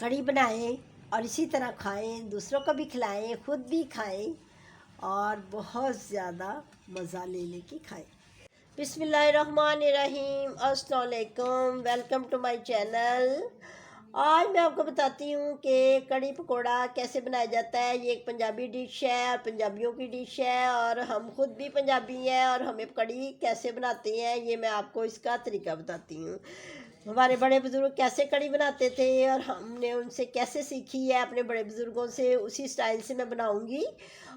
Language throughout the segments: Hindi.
कढ़ी बनाएं और इसी तरह खाएं, दूसरों को भी खिलाएं, खुद भी खाएं और बहुत ज़्यादा मज़ा ले लेके खाएं। बिस्मिल्लाहिर्रहमानिर्रहीम, अस्सलाम वालेकुम, वेलकम टू माय चैनल। आज मैं आपको बताती हूँ कि कढ़ी पकोड़ा कैसे बनाया जाता है। ये एक पंजाबी डिश है और पंजाबियों की डिश है और हम खुद भी पंजाबी हैं और हमें कढ़ी कैसे बनाते हैं ये मैं आपको इसका तरीका बताती हूँ। हमारे बड़े बुज़ुर्ग कैसे कढ़ी बनाते थे और हमने उनसे कैसे सीखी है अपने बड़े बुज़ुर्गों से, उसी स्टाइल से मैं बनाऊंगी।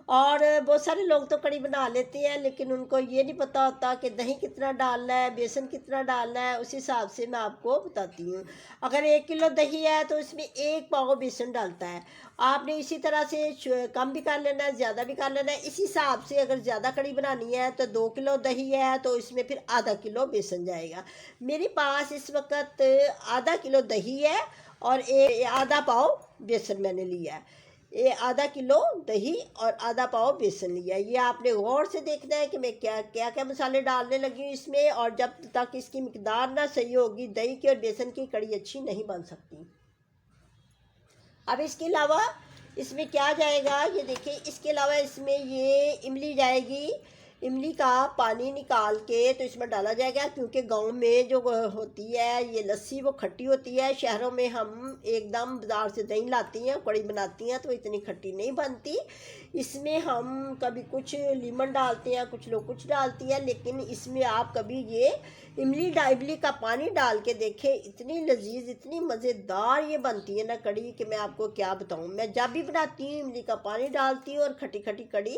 और बहुत सारे लोग तो कढ़ी बना लेते हैं लेकिन उनको ये नहीं पता होता कि दही कितना डालना है, बेसन कितना डालना है। उस हिसाब से मैं आपको बताती हूँ। अगर 1 किलो दही है तो इसमें 1 पाव बेसन डालता है। आपने इसी तरह से कम भी कर लेना है, ज़्यादा भी कर लेना है। इस हिसाब से अगर ज़्यादा कढ़ी बनानी है तो 2 किलो दही है तो इसमें फिर आधा किलो बेसन जाएगा। मेरे पास इस वक्त आधा किलो दही है और आधा पाव बेसन मैंने लिया है। ये आधा किलो दही और आधा पाव बेसन लिया है। ये आपने गौर से देखना है कि मैं क्या क्या क्या मसाले डालने लगी हूँ इसमें, और जब तक इसकी मिकदार ना सही होगी दही की और बेसन की कढ़ी अच्छी नहीं बन सकती। अब इसके अलावा इसमें क्या जाएगा ये देखिए, इसके अलावा इसमें ये इमली जाएगी। इमली का पानी निकाल के तो इसमें डाला जाएगा, क्योंकि गांव में जो होती है ये लस्सी वो खट्टी होती है। शहरों में हम एकदम बाज़ार से दही लाती हैं, कढ़ी बनाती हैं तो इतनी खट्टी नहीं बनती। इसमें हम कभी कुछ लीमन डालते हैं, कुछ लोग कुछ डालती हैं, लेकिन इसमें आप कभी ये इमली का पानी डाल के देखें। इतनी लजीज, इतनी मज़ेदार ये बनती है ना कढ़ी कि मैं आपको क्या बताऊँ। मैं जब भी बनाती हूँ इमली का पानी डालती हूँ और खट्टी खट्टी कढ़ी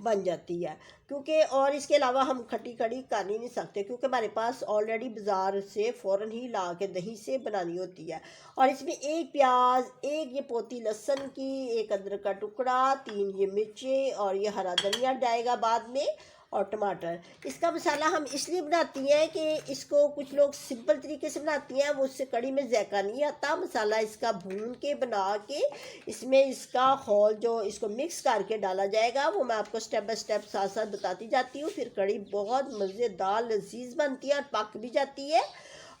बन जाती है। क्योंकि और इसके अलावा हम खट्टी कढ़ी कर ही नहीं सकते, क्योंकि हमारे पास ऑलरेडी बाज़ार से फ़ौरन ही ला के दही से बनानी होती है। और इसमें 1 प्याज, 1 ये पोती लहसुन की, 1 अदरक का टुकड़ा, 3 ये मिर्चें और ये हरा धनिया जाएगा बाद में, और टमाटर। इसका मसाला हम इसलिए बनाती हैं कि इसको कुछ लोग सिंपल तरीके से बनाती हैं, वो उससे कढ़ी में जायका नहीं आता। मसाला इसका भून के बना के इसमें इसका खौल जो इसको मिक्स करके डाला जाएगा वो मैं आपको स्टेप बाय स्टेप साथ साथ बताती जाती हूँ। फिर कढ़ी बहुत मज़ेदार लजीज बनती है और पक भी जाती है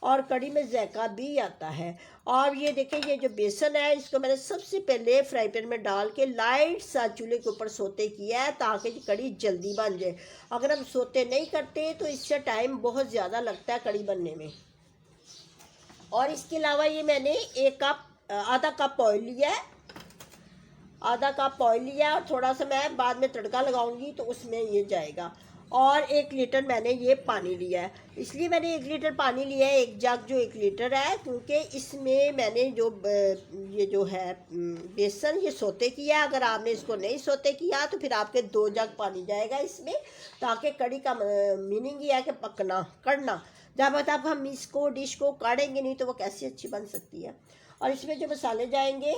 और कढ़ी में जायका भी आता है। और ये देखें, ये जो बेसन है इसको मैंने सबसे पहले फ्राई पैन में डाल के लाइट सा चूल्हे के ऊपर सोते किया है ताकि कढ़ी जल्दी बन जाए। अगर हम सोते नहीं करते तो इससे टाइम बहुत ज़्यादा लगता है कढ़ी बनने में। और इसके अलावा ये मैंने आधा कप ऑयल लिया है, आधा कप ऑयल लिया और थोड़ा सा मैं बाद में तड़का लगाऊंगी तो उसमें ये जाएगा। और 1 लीटर मैंने ये पानी लिया है। इसलिए मैंने 1 लीटर पानी लिया है, एक जग जो 1 लीटर है, क्योंकि इसमें मैंने ये जो है बेसन ये सोते किया है। अगर आपने इसको नहीं सोते किया तो फिर आपके 2 जग पानी जाएगा इसमें, ताकि कढ़ी का मीनिंग ये है कि पकना कढ़ना। जब तक हम इसको डिश को काढ़ेंगे नहीं तो वो कैसी अच्छी बन सकती है। और इसमें जो मसाले जाएंगे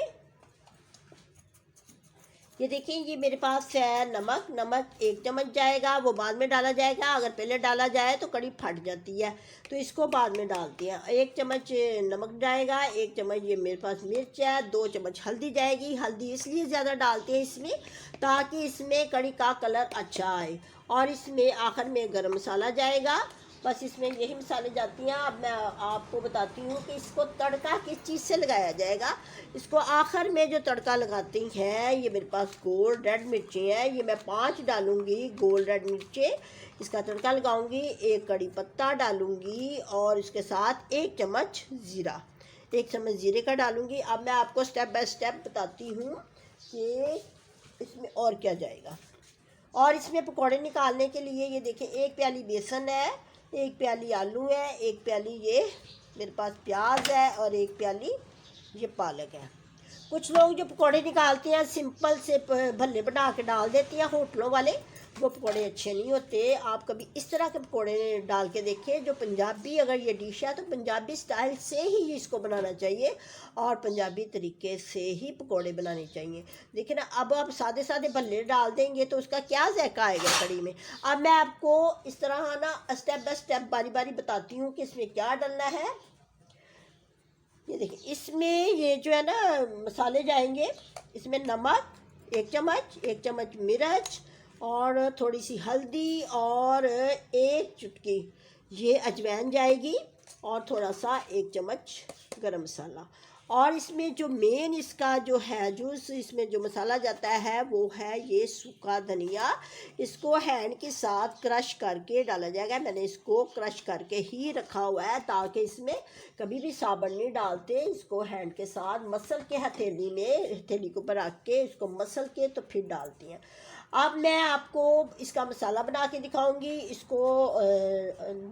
ये देखिए, ये मेरे पास है नमक 1 चम्मच जाएगा, वो बाद में डाला जाएगा। अगर पहले डाला जाए तो कढ़ी फट जाती है, तो इसको बाद में डालते हैं। 1 चम्मच नमक जाएगा, 1 चम्मच ये मेरे पास मिर्च है, 2 चम्मच हल्दी जाएगी। हल्दी इसलिए ज़्यादा डालते हैं इसमें ताकि इसमें कढ़ी का कलर अच्छा आए। और इसमें आखिर में गरम मसाला जाएगा। बस इसमें यही मसाले जाती हैं। अब मैं आपको बताती हूँ कि इसको तड़का किस चीज़ से लगाया जाएगा। इसको आखिर में जो तड़का लगाती हैं, ये मेरे पास गोल्ड रेड मिर्ची हैं, ये मैं 5 डालूँगी गोल्ड रेड मिर्चें। इसका तड़का लगाऊंगी। 1 कड़ी पत्ता डालूँगी और इसके साथ 1 चम्मच ज़ीरा, 1 चम्मच ज़ीरे का डालूँगी। अब मैं आपको स्टेप बाय स्टेप बताती हूँ कि इसमें और क्या जाएगा। और इसमें पकौड़े निकालने के लिए ये देखें, 1 प्याली बेसन है, 1 प्याली आलू है, 1 प्याली ये मेरे पास प्याज है और 1 प्याली ये पालक है। कुछ लोग जो पकौड़े निकालते हैं सिंपल से भल्ले बना के डाल देते हैं होटलों वाले, वो पकौड़े अच्छे नहीं होते। आप कभी इस तरह के पकौड़े डाल के देखें। जो पंजाबी अगर ये डिश है तो पंजाबी स्टाइल से ही इसको बनाना चाहिए और पंजाबी तरीके से ही पकौड़े बनाने चाहिए। देखिए ना, अब आप सादे सादे भल्ले डाल देंगे तो उसका क्या जायका आएगा कढ़ी में। अब मैं आपको इस तरह ना स्टेप बाय स्टेप बारी बारी बताती हूँ कि इसमें क्या डालना है। ये देखिए, इसमें ये जो है ना मसाले जाएंगे। इसमें नमक 1 चम्मच, 1 चम्मच मिर्च और थोड़ी सी हल्दी और 1 चुटकी ये अजवाइन जाएगी और थोड़ा सा 1 चम्मच गरम मसाला। और इसमें जो मेन इसका जो है जूस, इसमें जो मसाला जाता है वो है ये सूखा धनिया। इसको हैंड के साथ क्रश करके डाला जाएगा। मैंने इसको क्रश करके ही रखा हुआ है ताकि इसमें कभी भी साबुन नहीं डालते। इसको हैंड के साथ मसल के हथेली में, हथेली के ऊपर रख के इसको मसल के तो फिर डालती हैं। अब मैं आपको इसका मसाला बना के दिखाऊंगी। इसको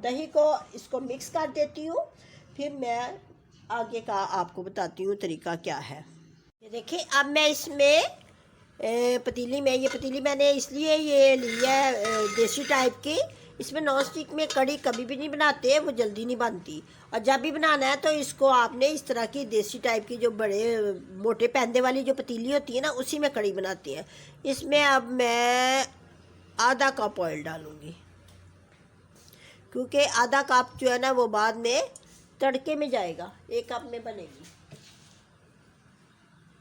दही को इसको मिक्स कर देती हूँ, फिर मैं आगे का आपको बताती हूँ तरीका क्या है। ये देखिए, अब मैं इसमें पतीली में, ये पतीली मैंने इसलिए ये ली है देसी टाइप की। इसमें नॉन स्टिक में कड़ी कभी भी नहीं बनाते, वो जल्दी नहीं बनती। और जब भी बनाना है तो इसको आपने इस तरह की देसी टाइप की जो बड़े मोटे पैंदे वाली जो पतीली होती है ना, उसी में कड़ी बनाती है। इसमें अब मैं आधा कप ऑयल डालूँगी, क्योंकि आधा कप जो है ना वो बाद में तड़के में जाएगा, एक कप में बनेगी।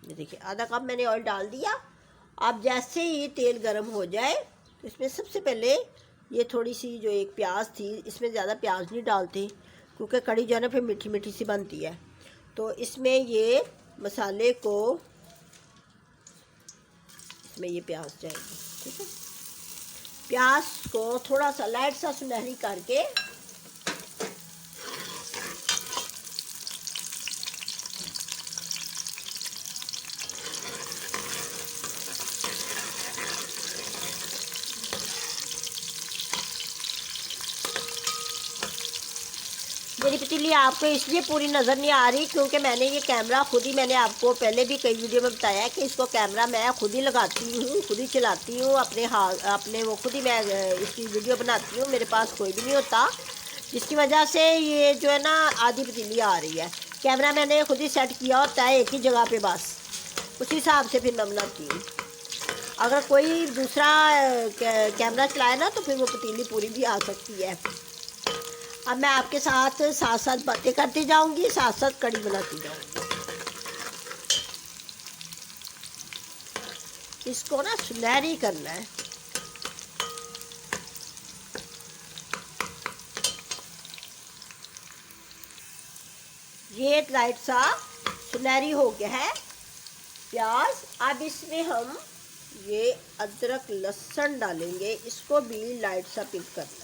ये देखिए, आधा कप मैंने ऑयल डाल दिया। अब जैसे ही तेल गर्म हो जाए तो इसमें सबसे पहले ये थोड़ी सी जो एक प्याज थी, इसमें ज़्यादा प्याज नहीं डालते क्योंकि कड़ी जो है ना फिर मीठी मीठी सी बनती है। तो इसमें ये मसाले को, इसमें ये प्याज जाएगी, ठीक है। प्याज को थोड़ा सा लाइट सा सुनहरी करके मेरी पतीली आपको इसलिए पूरी नज़र नहीं आ रही क्योंकि मैंने ये कैमरा खुद ही, मैंने आपको पहले भी कई वीडियो में बताया है कि इसको कैमरा मैं खुद ही लगाती हूँ, खुद ही चलाती हूँ अपने वो खुद ही मैं इसकी वीडियो बनाती हूँ। मेरे पास कोई भी नहीं होता, जिसकी वजह से ये जो है ना आधी पतीली आ रही है। कैमरा मैंने खुद ही सेट किया होता है एक ही जगह पर, बस उसी हिसाब से फिर मैं बनाती हूँ। अगर कोई दूसरा कैमरा चलाए ना तो फिर वो पतीली पूरी भी आ सकती है। अब मैं आपके साथ साथ साथ बातें करती जाऊंगी, साथ साथ कड़ी बनाती जाऊंगी। इसको ना सुनहरी करना है। ये लाइट सा सुनहरी हो गया है प्याज। अब इसमें हम ये अदरक लहसुन डालेंगे, इसको भी लाइट सा पिक करना है।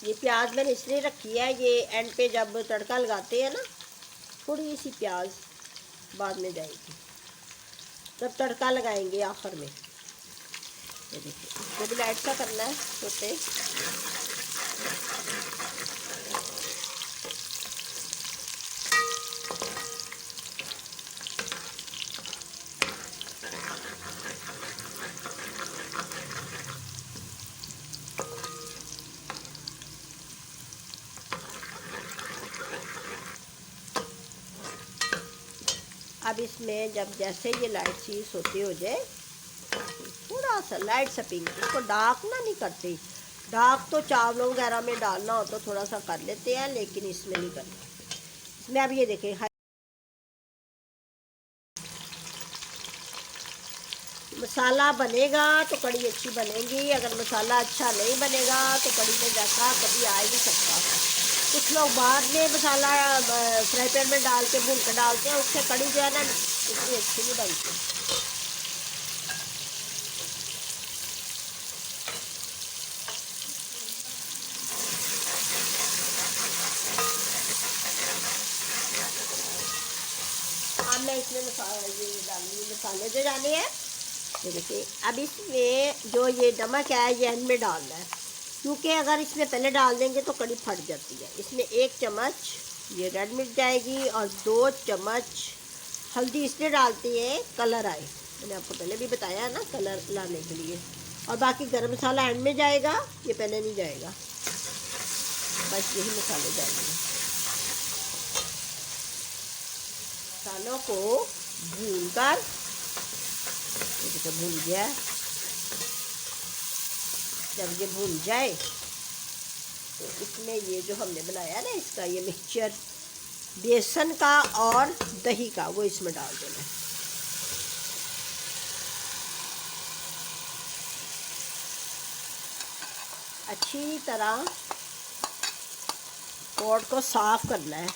ये प्याज मैंने इसलिए रखी है, ये एंड पे जब तड़का लगाते हैं ना, थोड़ी सी प्याज बाद में जाएगी, तब तड़का लगाएंगे आखिर में। ये देखिए, इसको भी लाइट सा करना है छोटे। अब इसमें जब जैसे ये लाइट सी सोती हो जाए, थोड़ा सा लाइट सा पिंक, इसको डार्क ना नहीं करते। डार्क तो चावलों वगैरह में डालना हो तो थोड़ा सा कर लेते हैं, लेकिन इसमें नहीं करना। इसमें अब ये देखें, मसाला बनेगा तो कड़ी अच्छी बनेगी। अगर मसाला अच्छा नहीं बनेगा तो कड़ी में जाकर कभी आ ही नहीं सकता। कुछ लोग बाद में मसाला फ्राई पैन में डाल के भून कर डालते हैं, उससे कड़ी जो है ना इतनी अच्छी नहीं बनती। अब मैं इसमें मसाले जो डाले हैं, ये देखिए। अब इसमें जो ये नमक है ये एंड में डालना है, क्योंकि अगर इसमें पहले डाल देंगे तो कड़ी फट जाती है। इसमें 1 चम्मच ये रेड मिर्च जाएगी और 2 चम्मच हल्दी इसलिए डालती है कलर आए, मैंने आपको पहले भी बताया है ना, कलर लाने के लिए। और बाकी गरम मसाला एंड में जाएगा, ये पहले नहीं जाएगा, बस यही मसाले जाएंगे। मसालों को भून कर, भून गया, जब ये भून जाए तो इसमें ये जो हमने बनाया ना इसका ये मिक्सचर बेसन का और दही का, वो इसमें डाल देना है। अच्छी तरह पॉट को साफ करना है,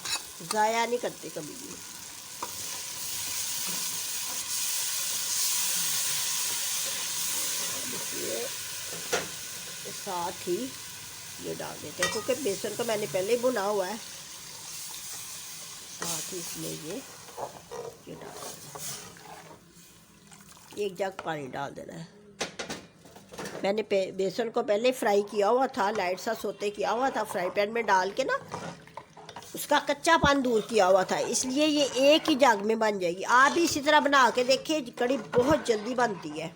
ज़ाया नहीं करते कभी भी। इसलिए साथ ही ये डाल देते हैं, क्योंकि बेसन को मैंने पहले ही भुना हुआ है। साथ ही इसमें ये डाल देना है, 1 जग पानी डाल देना है। मैंने बेसन को पहले फ्राई किया हुआ था, लाइट सा सोते किया हुआ था, फ्राई पैन में डाल के ना उसका कच्चापन दूर किया हुआ था, इसलिए ये एक ही जग में बन जाएगी। आप भी इसी तरह बना के देखिए, कड़ी बहुत जल्दी बनती है,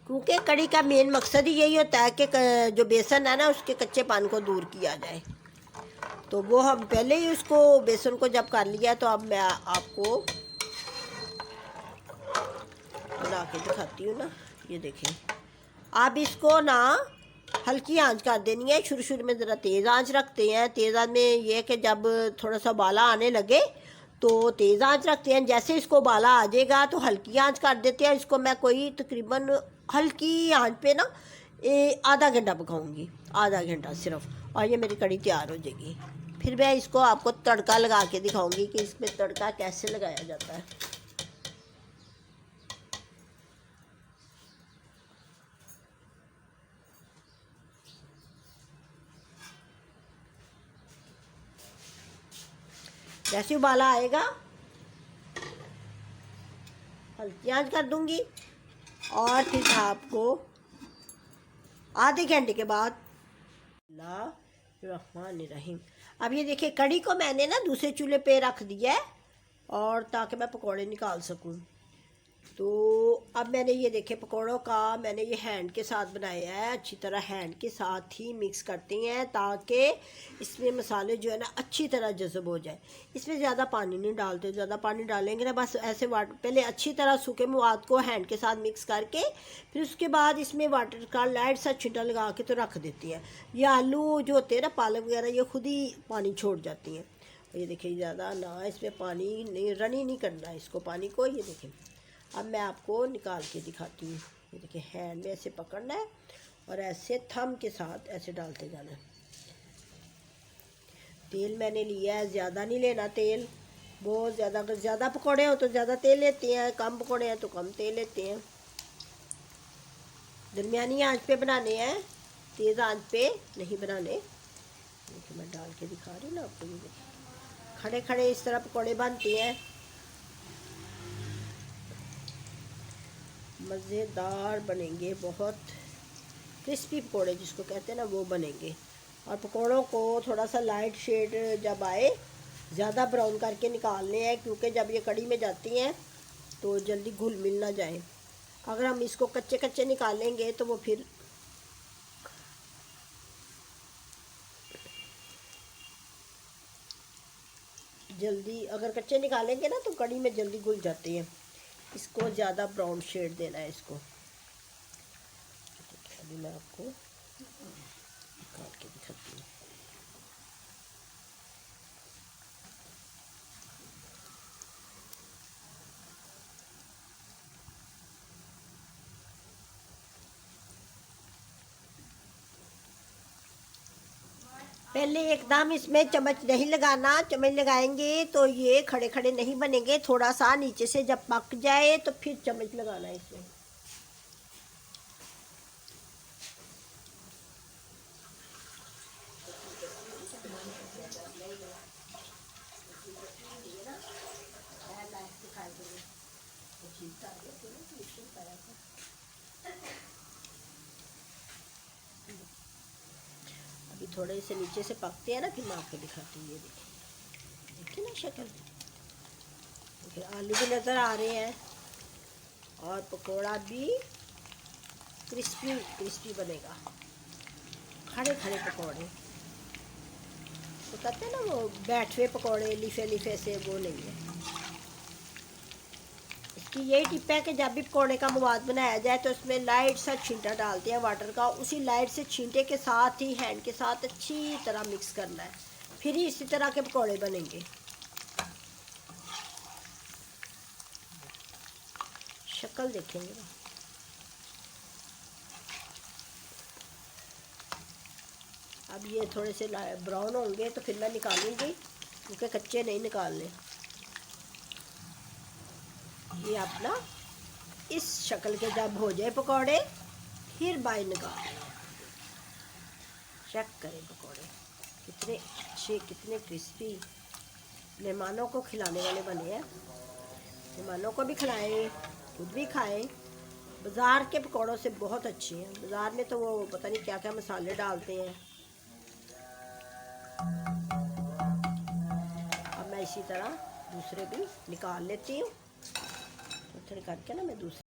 क्योंकि कड़ी का मेन मकसद ही यही होता है कि जो बेसन है ना उसके कच्चेपन को दूर किया जाए। तो वो हम पहले ही उसको बेसन को जब कर लिया, तो अब मैं आपको बना के दिखाती हूँ ना। ये देखें, आप इसको ना हल्की आंच कर देनी है। शुरू में ज़रा तेज़ आंच रखते हैं। तेज़ आंच में ये है कि जब थोड़ा सा उबाला आने लगे तो तेज़ आंच रखते हैं। जैसे इसको उबाला आ जाएगा तो हल्की आंच कर देते हैं। इसको मैं कोई तकरीबन हल्की आंच पे ना आधा घंटा पकाऊंगी, आधा घंटा सिर्फ, और ये मेरी कड़ी तैयार हो जाएगी। फिर मैं इसको आपको तड़का लगा के दिखाऊंगी कि इसमें तड़का कैसे लगाया जाता है। जैसे उबाला आएगा हल्की आंच कर दूंगी, और फिर आपको आधे घंटे के बाद रहमानिर्रहीम। अब ये देखिए, कड़ी को मैंने ना दूसरे चूल्हे पे रख दिया है, और ताकि मैं पकौड़े निकाल सकूं। तो अब मैंने ये देखे पकौड़ों का मैंने ये हैंड के साथ बनाया है। अच्छी तरह हैंड के साथ ही मिक्स करते हैं, ताकि इसमें मसाले जो है ना अच्छी तरह जज़ब हो जाए। इसमें ज़्यादा पानी नहीं डालते, ज़्यादा पानी डालेंगे ना बस ऐसे वाटर, पहले अच्छी तरह सूखे मवाद को हैंड के साथ मिक्स करके फिर उसके बाद इसमें वाटर का लाइट सा छिटा लगा के तो रख देती है। ये आलू जो होते हैं ना, पालक वगैरह, ये खुद ही पानी छोड़ जाती हैं। ये देखिए, ज़्यादा ना इसमें पानी नहीं, रनी नहीं करना है इसको पानी को। ये देखिए, अब मैं आपको निकाल के दिखाती हूँ। ये देखिए, हैंड में ऐसे पकड़ना है और ऐसे थंब के साथ ऐसे डालते जाना है। तेल मैंने लिया है, ज़्यादा नहीं लेना तेल, बहुत ज़्यादा। अगर ज़्यादा पकौड़े हो तो ज़्यादा तेल लेते हैं, कम पकौड़े हैं तो कम तेल लेते हैं। दरमियानी आंच पे बनाने हैं, तेज़ आंच पे नहीं बनाने। देखिए, मैं डाल के दिखा रही हूँ ना आपको। ये देखिए, खड़े खड़े इस तरह पकौड़े बनते हैं, मज़ेदार बनेंगे, बहुत क्रिस्पी पकोड़े जिसको कहते हैं ना, वो बनेंगे। और पकोड़ों को थोड़ा सा लाइट शेड जब आए, ज़्यादा ब्राउन करके निकालने हैं, क्योंकि जब ये कड़ी में जाती हैं तो जल्दी घुल मिल ना जाए। अगर हम इसको कच्चे कच्चे निकालेंगे तो वो फिर जल्दी, अगर कच्चे निकालेंगे ना तो कड़ी में जल्दी घुल जाते हैं। इसको ज़्यादा ब्राउन शेड देना है इसको। अभी मैं आपको निकाल के दिखाती हूँ। पहले एकदम इसमें चम्मच नहीं लगाना, चम्मच लगाएंगे तो ये खड़े खड़े नहीं बनेंगे। थोड़ा सा नीचे से जब पक जाए तो फिर चम्मच लगाना है इसमें। अभी थोड़े से नीचे से पकते हैं ना, फिर मैं आपको दिखाती हूँ। ये देखिए, देखिए ना शक्ल, देखिए आलू भी नज़र आ रहे हैं और पकोड़ा भी क्रिस्पी क्रिस्पी बनेगा। खड़े खड़े पकोड़े तो कहते हैं ना, वो बैठे पकोड़े लिफे लिफे से, वो नहीं है। इसकी यही टिप है कि जब भी पकोड़े का मवाद बनाया जाए तो उसमें लाइट सा छींटा डालते हैं वाटर का, उसी लाइट से छींटे के साथ ही हैंड के साथ अच्छी तरह मिक्स करना है, फिर ही इसी तरह के पकोड़े बनेंगे। शक्ल देखेंगे ना, अब ये थोड़े से ब्राउन होंगे तो फिर मैं निकालूंगी, क्योंकि कच्चे नहीं निकालने। ये अपना इस शक्ल के जब हो जाए पकौड़े, फिर बाहर निकाल। चेक करें पकौड़े कितने अच्छे, कितने क्रिस्पी। मेहमानों को खिलाने वाले बने हैं। मेहमानों को भी खिलाएं, खुद भी खाएं। बाज़ार के पकौड़ों से बहुत अच्छे हैं। बाज़ार में तो वो पता नहीं क्या क्या मसाले डालते हैं। अब मैं इसी तरह दूसरे भी निकाल लेती हूँ। थोड़ी करके ना मैं दूसरे।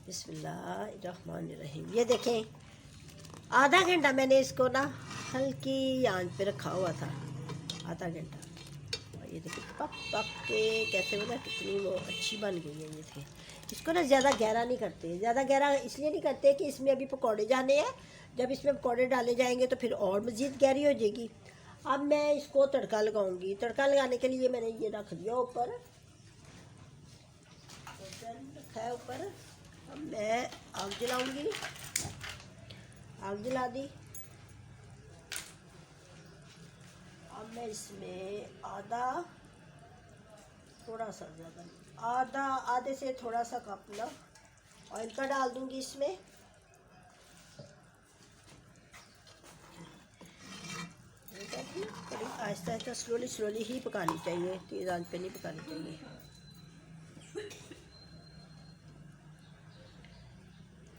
बिस्मिल्लाहिर्रहमानिर्रहीम। ये देखें, आधा घंटा मैंने इसको ना हल्की आंच पे रखा हुआ था, आधा घंटा। और ये देखिए पक पक के कैसे वो ना कितनी वो अच्छी बन गई है। ये थे, इसको ना ज़्यादा गहरा नहीं करते। ज़्यादा गहरा इसलिए नहीं करते कि इसमें अभी पकौड़े जाने हैं। जब इसमें पकौड़े डाले जाएंगे तो फिर और मज़ीद गहरी हो जाएगी। अब मैं इसको तड़का लगाऊंगी। तड़का लगाने के लिए मैंने ये रख दिया ऊपर, रखा है ऊपर। अब मैं आग जलाऊंगी। आग जला दी। अब मैं इसमें थोड़ा सा ज़्यादा आधे से थोड़ा सा कप ना ऑयल का डाल दूंगी इसमें। कड़ी आहिस्ता आहिस्ता स्लोली ही पकानी चाहिए, तेज़ आंच पे नहीं पकानी चाहिए।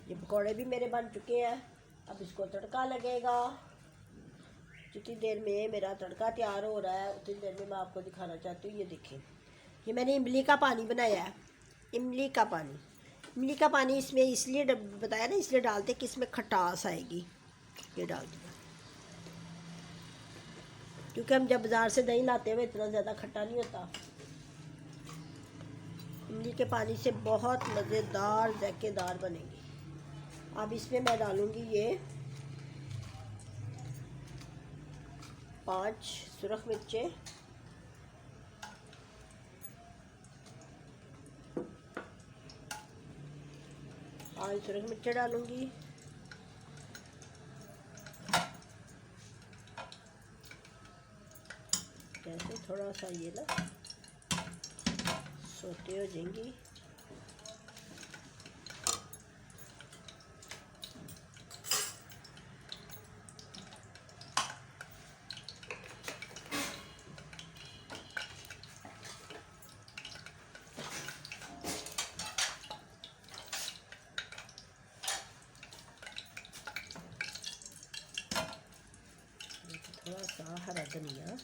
ये पकौड़े भी मेरे बन चुके हैं। अब इसको तड़का लगेगा। जितनी देर में मेरा तड़का तैयार हो रहा है उतनी देर में मैं आपको दिखाना चाहती हूँ। ये देखिए, ये मैंने इमली का पानी बनाया है। इमली का पानी इसमें इसलिए बताया ना, इसलिए डालते कि इसमें खटास आएगी। ये डाल दिया, क्योंकि हम जब बाज़ार से दही लाते हुए इतना ज़्यादा खट्टा नहीं होता। इमली के पानी से बहुत मज़ेदार जायकेदार बनेगी। अब इसमें मैं डालूँगी ये 5 सुरख मिर्चें, 5 सुरख मिर्चें डालूँगी। जैसे थोड़ा सा ये ना सोते हो जाएंगी। थोड़ा सा हरा धनिया।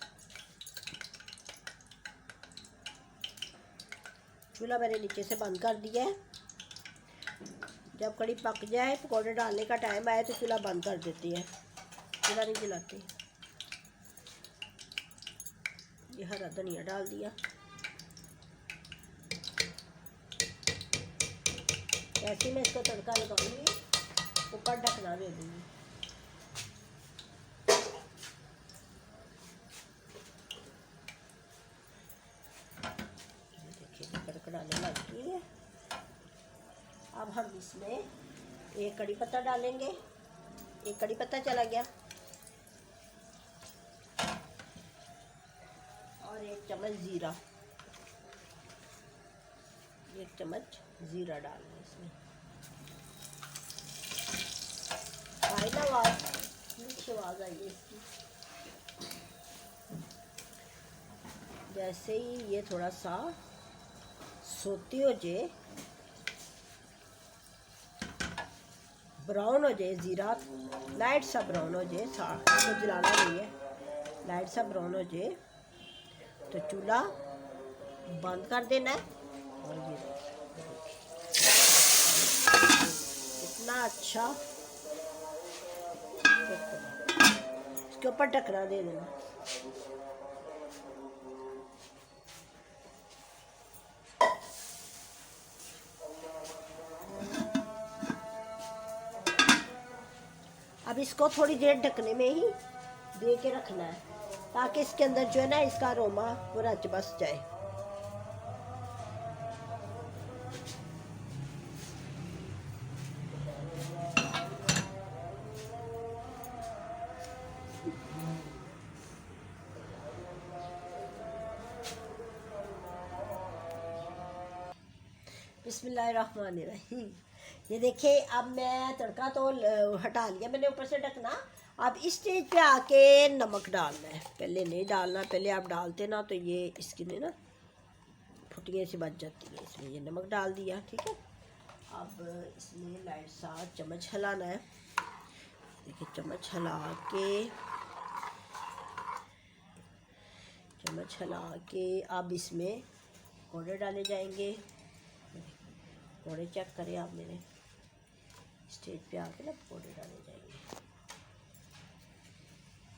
चूल्हा मैंने नीचे से बंद कर दिया है। जब कड़ी पक जाए, पकौड़े डालने का टाइम आए तो चूल्हा बंद कर देती है, चूल्हा नहीं जलाती। ये हरा धनिया डाल दिया। ऐसे मैं इसको तड़का लगाऊंगी, ऊपर ढकना दे दूंगी। डालने लगी है। अब हम इसमें एक कड़ी पत्ता डालेंगे। एक कड़ी पत्ता चला गया, और 1 चम्मच ज़ीरा। 1 चम्मच ज़ीरा डालना इसमें। आई ना आवाज़, नीचे आवाज़ आई है इसकी। जैसे ही ये थोड़ा सा सोती हो जाए, ब्राउन हो जाए, ज़ीरा लाइट सा ब्राउन हो जाए, तो जलाना नहीं है, लाइट सा ब्राउन हो जाए तो चूल्हा बंद कर देना है। और ये इतना अच्छा, इसके ऊपर ढकना दे देना। अब इसको थोड़ी देर ढकने में ही दे के रखना है, ताकि इसके अंदर जो है ना इसका अरोमा वो रच बस जाए। बिस्मिल्लाहिर्रहमानिर्रहीम। ये देखिए, अब मैं तड़का तो हटा लिया मैंने ऊपर से ढकना। अब इस स्टेज पे आके नमक डालना है। पहले नहीं डालना, पहले आप डालते ना तो ये इसकी ना फुटियाँ सी बच जाती है। इसमें ये नमक डाल दिया, ठीक है। अब इसमें लाइट सा चम्मच हिलाना है। देखिए, चम्मच हिला के अब इसमें पकौड़े डाले जाएंगे। पकौड़े चेक करें आप, मेरे स्टेज पे आके ना पकौड़े डाले जाएंगे।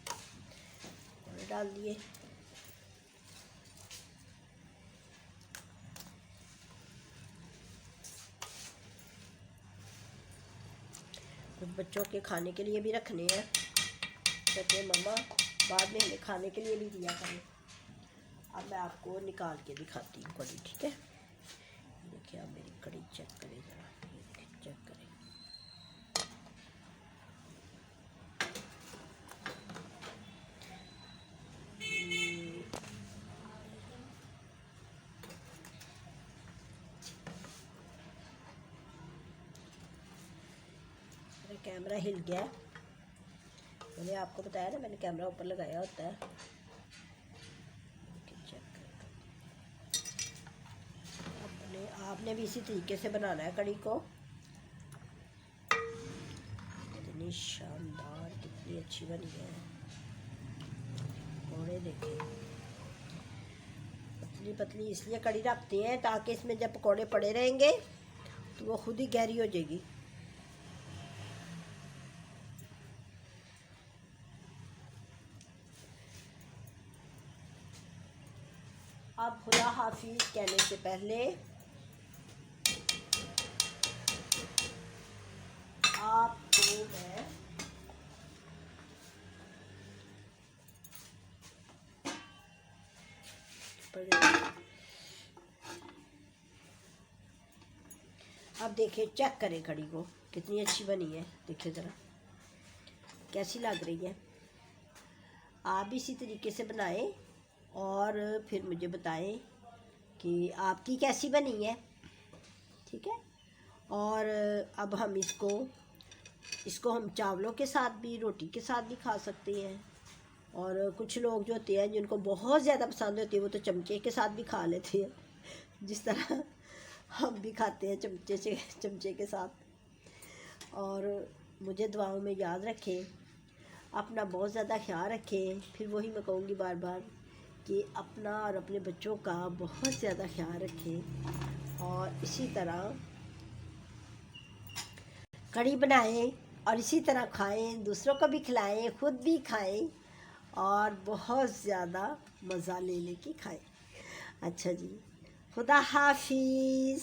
पकौड़े डाल दिए। कुछ बच्चों के खाने के लिए भी रखने हैं, कहते मम्मा बाद में हमें खाने के लिए भी दिया करें। अब मैं आपको निकाल के दिखाती हूँ कड़ी, ठीक है। देखिए, आप मेरी कड़ी चेक करें ज़रा, चेक करें। मेरा कैमरा हिल गया। मैंने आपको बताया ना, मैंने कैमरा ऊपर लगाया होता है। आपने भी इसी तरीके से बनाना है कड़ी को। कितनी शानदार, कितनी अच्छी बनी है। पकौड़े देखें, पतली पतली इसलिए कड़ी रखते हैं ताकि इसमें जब पकौड़े पड़े रहेंगे तो वो खुद ही गहरी हो जाएगी। अब खुदा हाफिज कहने से पहले आपको मैं अब देखिए, चेक करें कड़ी को कितनी अच्छी बनी है। देखिए ज़रा कैसी लग रही है। आप भी इसी तरीके से बनाएं और फिर मुझे बताएं कि आपकी कैसी बनी है, ठीक है। और अब हम इसको हम चावलों के साथ भी, रोटी के साथ भी खा सकते हैं। और कुछ लोग जो होते हैं जिनको बहुत ज़्यादा पसंद होती है वो तो चमचे के साथ भी खा लेते हैं, जिस तरह हम भी खाते हैं चमचे के साथ। और मुझे दुआओं में याद रखें, अपना बहुत ज़्यादा ख्याल रखें। फिर वही मैं कहूँगी बार बार कि अपना और अपने बच्चों का बहुत ज़्यादा ख्याल रखें। और इसी तरह कड़ी बनाएं और इसी तरह खाएं, दूसरों को भी खिलाएं, खुद भी खाएं और बहुत ज़्यादा मज़ा ले लेके खाएं। अच्छा जी, खुदा हाफिज़।